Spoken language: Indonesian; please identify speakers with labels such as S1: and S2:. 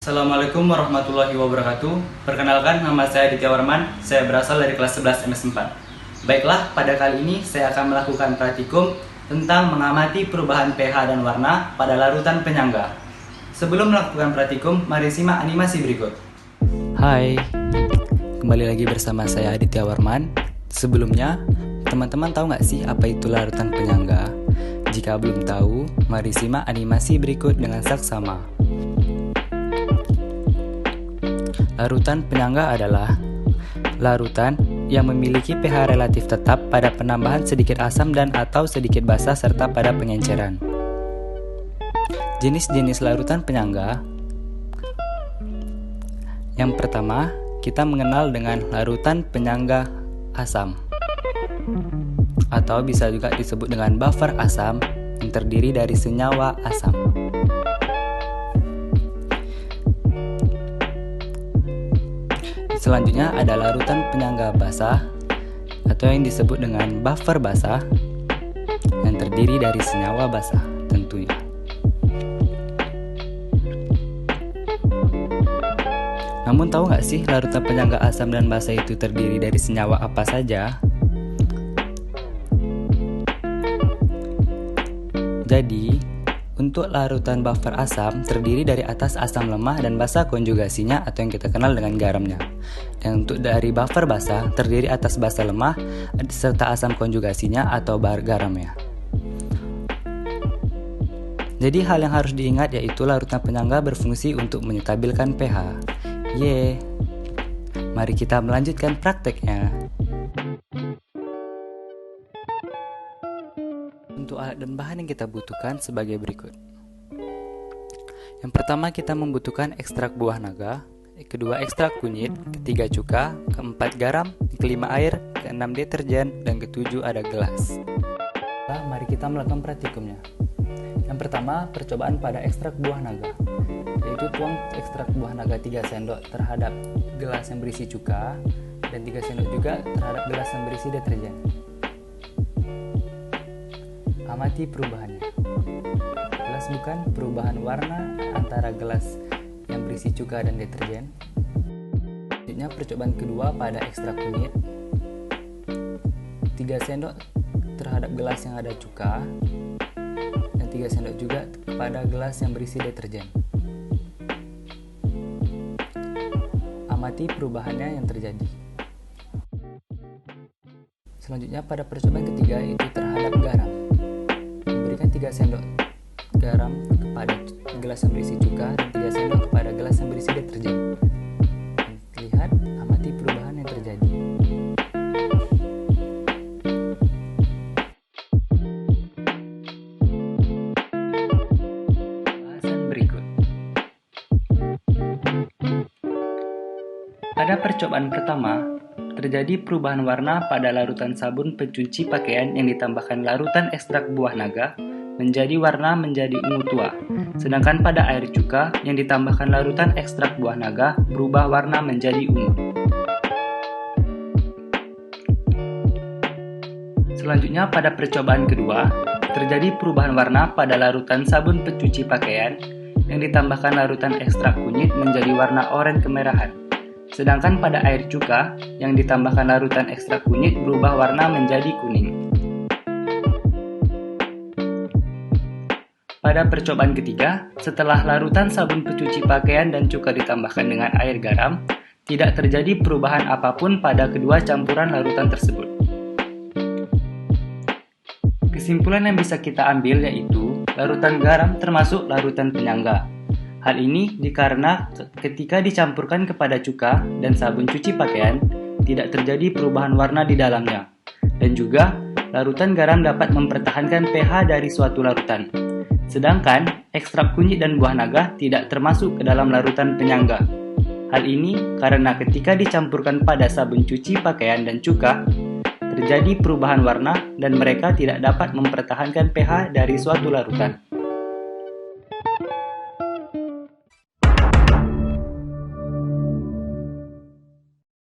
S1: Assalamualaikum warahmatullahi wabarakatuh. Perkenalkan, nama saya Aditya Warman. Saya berasal dari kelas 11 MS4. Baiklah, pada kali ini saya akan melakukan praktikum tentang mengamati perubahan pH dan warna pada larutan penyangga. Sebelum melakukan praktikum, mari simak animasi berikut. Hai, kembali lagi bersama saya Aditya Warman. Sebelumnya, teman-teman tahu nggak sih apa itu larutan penyangga? Jika belum tahu, mari simak animasi berikut dengan saksama. Larutan penyangga adalah larutan yang memiliki pH relatif tetap pada penambahan sedikit asam dan atau sedikit basa serta pada pengenceran. Jenis-jenis larutan penyangga. Yang pertama, kita mengenal dengan larutan penyangga asam, atau bisa juga disebut dengan buffer asam yang terdiri dari senyawa asam. Selanjutnya ada larutan penyangga basah atau yang disebut dengan buffer basah yang terdiri dari senyawa basah tentunya. Namun tahu nggak sih larutan penyangga asam dan basah itu terdiri dari senyawa apa saja? Jadi, untuk larutan buffer asam terdiri dari atas asam lemah dan basa konjugasinya atau yang kita kenal dengan garamnya. Dan untuk dari buffer basa terdiri atas basa lemah serta asam konjugasinya atau garamnya. Jadi hal yang harus diingat yaitu larutan penyangga berfungsi untuk menstabilkan pH. Mari kita melanjutkan prakteknya. Untuk alat dan bahan yang kita butuhkan sebagai berikut. Yang pertama kita membutuhkan ekstrak buah naga, kedua ekstrak kunyit, ketiga cuka, keempat garam, kelima air, keenam deterjen, dan ketujuh ada gelas. Mari kita melakukan praktikumnya. Yang pertama, percobaan pada ekstrak buah naga, yaitu tuang ekstrak buah naga 3 sendok terhadap gelas yang berisi cuka, dan 3 sendok juga terhadap gelas yang berisi deterjen. Amati perubahannya. Jelas bukan perubahan warna antara gelas yang berisi cuka dan deterjen. Selanjutnya percobaan kedua pada ekstrak kunyit. 3 sendok terhadap gelas yang ada cuka dan 3 sendok juga pada gelas yang berisi deterjen. Amati perubahannya yang terjadi. Selanjutnya pada percobaan ketiga yaitu terhadap garam. Berikan 3 sendok garam kepada gelas yang berisi cuka dan 3 sendok kepada gelas yang berisi deterjen. Lihat, amati perubahan yang terjadi. Bahasan berikut. Pada percobaan pertama, terjadi perubahan warna pada larutan sabun pencuci pakaian yang ditambahkan larutan ekstrak buah naga menjadi warna menjadi ungu tua. Sedangkan pada air cuka yang ditambahkan larutan ekstrak buah naga berubah warna menjadi ungu. Selanjutnya pada percobaan kedua, terjadi perubahan warna pada larutan sabun pencuci pakaian yang ditambahkan larutan ekstrak kunyit menjadi warna oranye kemerahan. Sedangkan pada air cuka yang ditambahkan larutan ekstrak kunyit berubah warna menjadi kuning. Pada percobaan ketiga, setelah larutan sabun pencuci pakaian dan cuka ditambahkan dengan air garam, tidak terjadi perubahan apapun pada kedua campuran larutan tersebut. Kesimpulan yang bisa kita ambil yaitu larutan garam termasuk larutan penyangga. Hal ini dikarenakan ketika dicampurkan kepada cuka dan sabun cuci pakaian, tidak terjadi perubahan warna di dalamnya. Dan juga, larutan garam dapat mempertahankan pH dari suatu larutan. Sedangkan, ekstrak kunyit dan buah naga tidak termasuk ke dalam larutan penyangga. Hal ini karena ketika dicampurkan pada sabun cuci pakaian dan cuka, terjadi perubahan warna dan mereka tidak dapat mempertahankan pH dari suatu larutan.